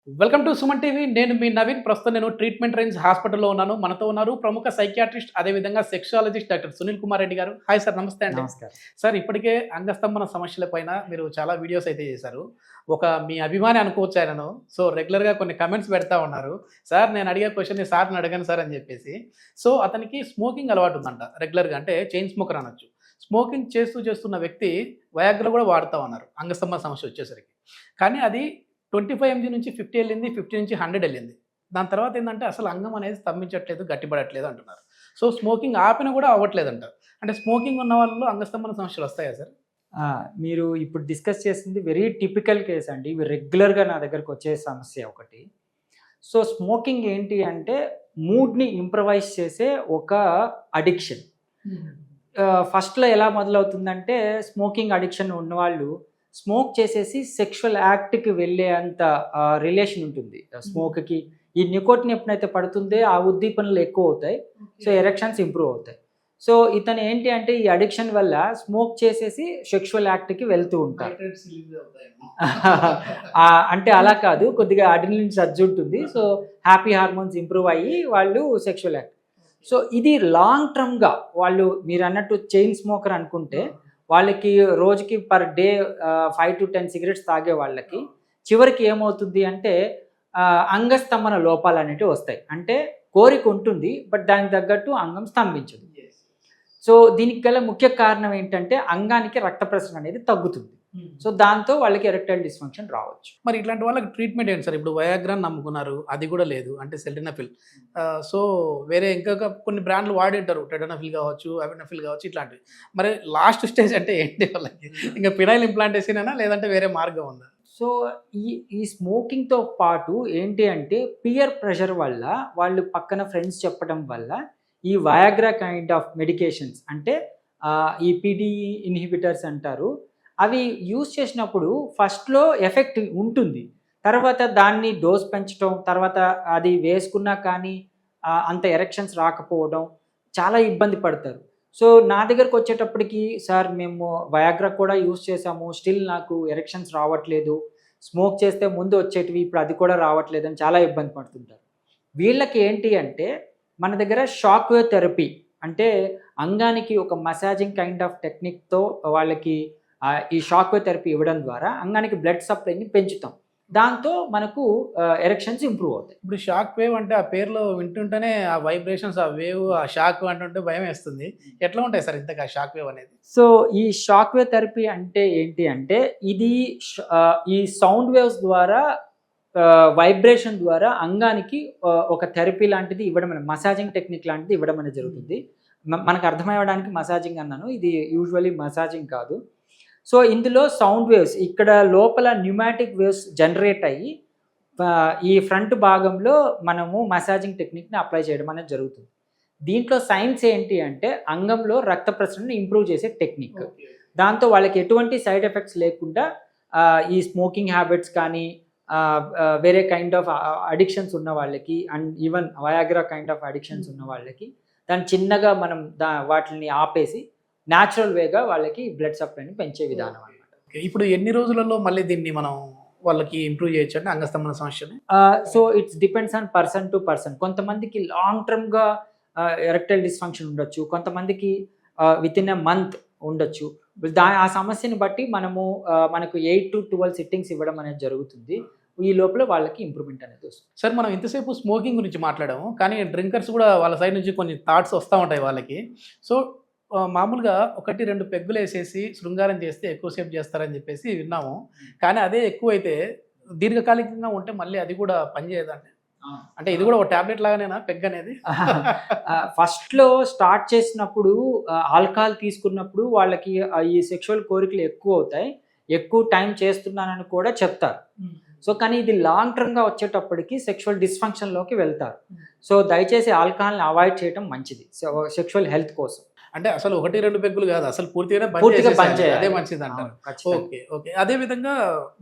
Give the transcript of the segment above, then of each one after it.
Welcome to Suman TV. నేను మీ నవీన్. ప్రస్తుతం నేను ట్రీట్మెంట్ రేంజ్ హాస్పిటల్‌లో ఉన్నాను. మనతో ఉన్నారు ప్రముఖ సైకియాట్రిస్ట్, అదేవిధంగా సెక్సాలజిస్ట్ డాక్టర్ సునీల్ కుమార్ రెడ్డి గారు. హాయ్ సార్, నమస్తే అండి. నమస్కారం. సార్, ఇప్పటికే అంగస్తంభన సమస్యల పైన మీరు చాలా వీడియోస్ అయితే చేశారు. ఒక మీ అభిమాని అనుకోవచ్చు ఆయనను. సో, రెగ్యులర్‌గా కొన్ని కామెంట్స్ పెడతా ఉన్నారు. సార్, నేను అడిగే క్వెషన్‌ని సార్‌ని అడగను సార్ అని చెప్పేసి. సో, అతనికి స్మోకింగ్ అలవాటు ఉందంట రెగ్యులర్‌గా. అంటే చైన్ స్మోకర్ అనొచ్చు. స్మోకింగ్ చేస్తున్న వ్యక్తి వయాగ్రా కూడా వాడుతా ఉన్నారు అంగస్తంభన సమస్య వచ్చేసరికి. కానీ అది 25 ఎంజీ నుంచి 50 వెళ్ళింది, 50 నుంచి 100 వెళ్ళింది. దాని తర్వాత ఏందంటే అసలు అంగం అనేది స్తంభించట్లేదు, గట్టిపడట్లేదు అంటున్నారు. సో, స్మోకింగ్ ఆపిన కూడా అవ్వట్లేదంట. అంటే స్మోకింగ్ ఉన్న వాళ్ళలో అంగస్తంభన సమస్యలు వస్తాయా సార్? మీరు ఇప్పుడు డిస్కస్ చేసింది వెరీ టిపికల్ కేస్ అండి. ఇవి రెగ్యులర్‌గా నా దగ్గరకు వచ్చే సమస్య ఒకటి. సో, స్మోకింగ్ ఏంటి అంటే మూడ్‌ని ఇంప్రవైజ్ చేసే ఒక అడిక్షన్. ఫస్ట్‌లో ఎలా మొదలవుతుందంటే స్మోకింగ్ అడిక్షన్ ఉన్నవాళ్ళు స్మోక్ చేసేసి సెక్షువల్ యాక్ట్‌కి వెళ్ళే అంత రిలేషన్ ఉంటుంది స్మోక్‌కి. ఈ నికోటిన్ ఎప్పుడైతే పడుతుందో ఆ ఉద్దీపనలు ఎక్కువ అవుతాయి. సో, ఎరెక్షన్స్ ఇంప్రూవ్ అవుతాయి. సో, ఇతను ఏంటి అంటే ఈ అడిక్షన్ వల్ల స్మోక్ చేసేసి సెక్షువల్ యాక్ట్‌కి వెళ్తూ ఉంటారు. అంటే అలా కాదు, కొద్దిగా అడ్రినలిన్ సర్జ్ ఉంటుంది. సో, హ్యాపీ హార్మోన్స్ ఇంప్రూవ్ అయ్యి వాళ్ళు సెక్షువల్ యాక్ట్. సో, ఇది లాంగ్ టర్మ్‌గా వాళ్ళు మీరన్నట్టు చైన్ స్మోకర్ అనుకుంటే వాళ్ళకి రోజుకి పర్ డే 5-10 సిగరెట్స్ తాగే వాళ్ళకి చివరికి ఏమవుతుంది అంటే అంగస్తంభన లోపాలు అనేటివి వస్తాయి. అంటే కోరిక ఉంటుంది, బట్ దానికి తగ్గట్టు అంగం స్తంభించదు. సో, దీనికి గల ముఖ్య కారణం ఏంటంటే అంగానికి రక్త ప్రసరణ అనేది తగ్గుతుంది. సో, దాంతో వాళ్ళకి ఎరెక్టైల్ డిస్ఫంక్షన్ రావచ్చు. మరి ఇట్లాంటి వాళ్ళకి ట్రీట్మెంట్ ఏంటి సార్? ఇప్పుడు వయాగ్రాని నమ్ముకున్నారు, అది కూడా లేదు. అంటే సెల్డినఫిల్. సో, వేరే ఇంకా కొన్ని బ్రాండ్లు వాడి ఉంటారు. టెడనఫిల్ కావచ్చు, అవినఫిల్ కావచ్చు, ఇట్లాంటివి. మరి లాస్ట్ స్టేజ్ అంటే ఏంటి వాళ్ళకి? ఇంకా పినైల్ ఇంప్లాంటేషన్ అయినా, లేదంటే వేరే మార్గం ఉందా? సో, ఈ ఈ స్మోకింగ్‌తో పాటు ఏంటి అంటే పియర్ ప్రెషర్ వల్ల వాళ్ళు పక్కన ఫ్రెండ్స్ చెప్పడం వల్ల ఈ వయాగ్రా కైండ్ ఆఫ్ మెడికేషన్స్ అంటే ఈ పీడీఈ ఇన్హిబిటర్స్ అంటారు. అవి యూజ్ చేసినప్పుడు ఫస్ట్‌లో ఎఫెక్ట్ ఉంటుంది. తర్వాత దాన్ని డోస్ పెంచడం, తర్వాత అది వేసుకున్నా కానీ అంత ఎరెక్షన్స్ రాకపోవడం, చాలా ఇబ్బంది పడతారు. సో, నా దగ్గరకు వచ్చేటప్పటికి సార్ మేము వయాగ్రా కూడా యూజ్ చేసాము, స్టిల్ నాకు ఎరెక్షన్స్ రావట్లేదు. స్మోక్ చేస్తే ముందు వచ్చేటివి ఇప్పుడు అది కూడా రావట్లేదని చాలా ఇబ్బంది పడుతుంటారు. వీళ్ళకి ఏంటి అంటే మన దగ్గర షాక్ వేవ్ థెరపీ అంటే అంగానికి ఒక మసాజింగ్ కైండ్ ఆఫ్ టెక్నిక్‌తో వాళ్ళకి ఈ షాక్ వేవ్ థెరపీ ఇవ్వడం ద్వారా అంగానికి బ్లడ్ సప్లైని పెంచుతాం. దాంతో మనకు ఎరెక్షన్స్ ఇంప్రూవ్ అవుతాయి. ఇప్పుడు షాక్ వేవ్ అంటే ఆ పేరులో వింటుంటేనే ఆ వైబ్రేషన్స్, ఆ వేవ్, ఆ షాక్ అంటుంటే భయం వేస్తుంది. ఎట్లా ఉంటాయి సార్ ఇంతగా షాక్ వేవ్ అనేది? సో, ఈ షాక్ వేవ్ థెరపీ అంటే ఏంటి అంటే ఇది ఈ సౌండ్ వేవ్స్ ద్వారా వైబ్రేషన్ ద్వారా అంగానికి ఒక థెరపీ లాంటిది ఇవ్వడం, మసాజింగ్ టెక్నిక్ లాంటిది ఇవ్వడం అనేది జరుగుతుంది. మనకు అర్థమయ్యడానికి మసాజింగ్ అన్నాను, ఇది యూజువల్లీ మసాజింగ్ కాదు. సో, ఇందులో సౌండ్ వేవ్స్ ఇక్కడ లోపల న్యూమాటిక్ వేవ్స్ జనరేట్ అయ్యి ఈ ఫ్రంట్ భాగంలో మనము మసాజింగ్ టెక్నిక్ని అప్లై చేయడం అనేది జరుగుతుంది. దీంట్లో సైన్స్ ఏంటి అంటే అంగంలో రక్త ప్రసరణను ఇంప్రూవ్ చేసే టెక్నిక్. దాంతో వాళ్ళకి ఎటువంటి సైడ్ ఎఫెక్ట్స్ లేకుండా ఈ స్మోకింగ్ హ్యాబిట్స్ కానీ వేరే కైండ్ ఆఫ్ అడిక్షన్స్ ఉన్న వాళ్ళకి and even Viagra kind of addictions ఉన్న వాళ్ళకి దాన్ని చిన్నగా మనం వాటిని ఆపేసి న్యాచురల్ వేగా వాళ్ళకి బ్లడ్ సప్లైని పెంచే విధానం అన్నమాట. ఇప్పుడు ఎన్ని రోజులలో మళ్ళీ దీన్ని మనం వాళ్ళకి ఇంప్రూవ్ చేయొచ్చు అంటే అంగస్తంభన సమస్యని? So, it's depends on person to person. కొంతమందికి లాంగ్ టర్మ్‌గా ఎరెక్టైల్ డిస్ఫంక్షన్ ఉండొచ్చు, కొంతమందికి విత్ ఇన్ ఎ మంత్ ఉండొచ్చు. ఆ సమస్యని బట్టి మనకు 8-12 సిట్టింగ్స్ ఇవ్వడం అనేది జరుగుతుంది. ఈ లోపల వాళ్ళకి ఇంప్రూవ్మెంట్ అనేది వస్తుంది. సార్, మనం ఇంతసేపు స్మోకింగ్ గురించి మాట్లాడాము, కానీ డ్రింకర్స్ కూడా వాళ్ళ సైడ్ నుంచి కొన్ని థాట్స్ వస్తూ ఉంటాయి వాళ్ళకి. సో, మామూలుగా 1-2 పెగ్గులు వేసేసి శృంగారం చేస్తే ఎక్కువసేపు చేస్తారని చెప్పేసి విన్నాము. కానీ అదే ఎక్కువైతే దీర్ఘకాలికంగా ఉంటే మళ్ళీ అది కూడా పనిచేయదండి. అంటే ఇది కూడా ఒక టాబ్లెట్ లాగానేనా పెగ్ అనేది? ఫస్ట్‌లో స్టార్ట్ చేసినప్పుడు ఆల్కహాల్ తీసుకున్నప్పుడు వాళ్ళకి ఈ సెక్షువల్ కోరికలు ఎక్కువ అవుతాయి, ఎక్కువ టైం చేస్తున్నానని కూడా చెప్తారు. సో, కానీ ఇది లాంగ్ టర్మ్‌గా వచ్చేటప్పటికి సెక్షువల్ డిస్ఫంక్షన్‌లోకి వెళ్తారు. సో, దయచేసి ఆల్కహాల్‌ని అవాయిడ్ చేయడం మంచిది సెక్షువల్ హెల్త్ కోసం. అంటే అసలు 1-2 పెగ్గులు కాదు, అసలు పూర్తిగా బంద్ చేయాలి. అదే మంచిది అంటారు. Okay, okay. అదే విధంగా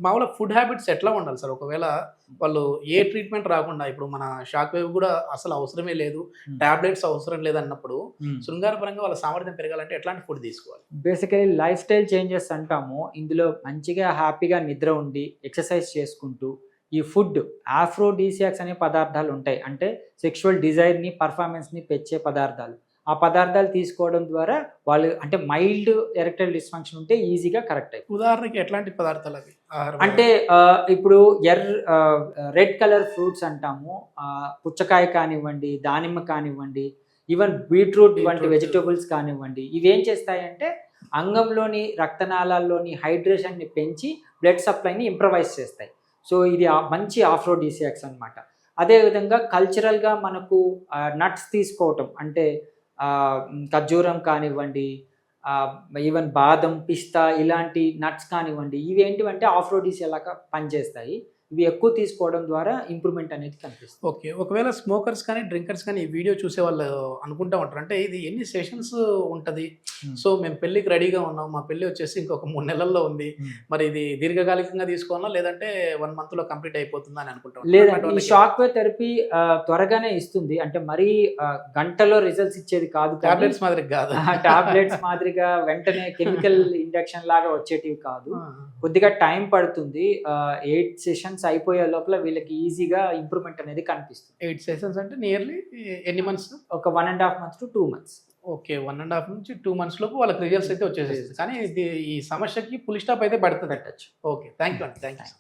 మామూలుగా ఫుడ్ హ్యాబిట్స్ ఎట్లా ఉండాలి సార్? ఒకవేళ వాళ్ళు ఏ ట్రీట్మెంట్ రాకుండా, ఇప్పుడు మన షాక్ వేవ్ కూడా అసలు అవసరమే లేదు, టాబ్లెట్స్ అవసరం లేదు అన్నప్పుడు శృంగారపరంగా వాళ్ళ సామర్థ్యం పెరగాలంటే ఎట్లాంటి ఫుడ్ తీసుకోవాలి? బేసికలీ లైఫ్ స్టైల్ చేంజెస్ అంటాము. ఇందులో మంచిగా హ్యాపీగా నిద్ర ఉండి ఎక్సర్సైజ్ చేసుకుంటూ ఈ ఫుడ్ ఆఫ్రోడీసియాక్స్ అనే పదార్థాలు ఉంటాయి, అంటే సెక్షువల్ డిజైర్ని పర్ఫార్మెన్స్ని పెంచే పదార్థాలు. ఆ పదార్థాలు తీసుకోవడం ద్వారా వాళ్ళు అంటే మైల్డ్ ఎరెక్టైల్ డిస్ఫంక్షన్ ఉంటే ఈజీగా కరెక్ట్ అయిపోతుంది. ఉదాహరణకి ఎట్లాంటి పదార్థాలు అవి ఆహారం అంటే ఇప్పుడు రెడ్ కలర్ ఫ్రూట్స్ అంటాము, పుచ్చకాయ కానివ్వండి, దానిమ్మ కానివ్వండి, ఈవెన్ బీట్రూట్ వంటి బీట్రూట్. వెజిటబుల్స్ కానివ్వండి, ఇవేం చేస్తాయంటే అంగంలోని రక్తనాళాల్లోని హైడ్రేషన్ని పెంచి బ్లడ్ సప్లైని ఇంప్రవైజ్ చేస్తాయి. సో ఇది మంచి ఆఫ్రోడీసియాక్స్ అనమాట. అదేవిధంగా కల్చరల్గా మనకు నట్స్ తీసుకోవటం, అంటే ఖర్జూరం కానివ్వండి, ఈవెన్ బాదం, పిస్తా ఇలాంటి నట్స్ కానివ్వండి, ఇవి ఏంటివంటే ఆఫ్రోడీసియాలాగా పనిచేస్తాయి. ఇవి ఎక్కువ తీసుకోవడం ద్వారా ఇంప్రూవ్మెంట్ అనేది కనిపిస్తుంది. ఓకే. ఒకవేళ స్మోకర్స్ కానీ డ్రింకర్స్ కానీ ఈ వీడియో చూసే వాళ్ళు అనుకుంటా ఉంటారు, అంటే ఇది ఎన్ని సెషన్స్ ఉంటుంది, సో మేము పెళ్ళికి రెడీగా ఉన్నాం, మా పెళ్ళి వచ్చేసి ఇంకొక 3 నెలల్లో ఉంది, మరి ఇది దీర్ఘకాలికంగా తీసుకోవాలా లేదంటే 1 monthలో కంప్లీట్ అయిపోతుందా అని అనుకుంటాం. లేదండి, ఈ షాక్ వేవ్ థెరపీ త్వరగానే ఇస్తుంది, అంటే మరీ గంటలో రిజల్ట్స్ ఇచ్చేది కాదు. టాబ్లెట్స్ మాదిరి కాదు, టాబ్లెట్స్ మాదిరిగా వెంటనే కెమికల్ ఇంజెక్షన్ లాగా వచ్చేటివి కాదు, కొద్దిగా టైం పడుతుంది. 8 సెషన్స్ అయిపోయే లోపల వీళ్ళకి ఈజీగా ఇంప్రూవ్మెంట్ అనేది కనిపిస్తుంది. 8 సెషన్స్ అంటే నియర్లీ ఎన్ని మంత్స్? ఒక 1.5 months to 2 months. ఓకే, 1.5 నుంచి 2 months లోపు వాళ్ళకి రిజల్ట్స్ అయితే వచ్చేసేస్తుంది. కానీ ఇది ఈ సమస్యకి ఫుల్ స్టాప్ అయితే పడుతుంది. పెట్టచ్చు. ఓకే, థ్యాంక్ యూ అండి, థ్యాంక్ యూ.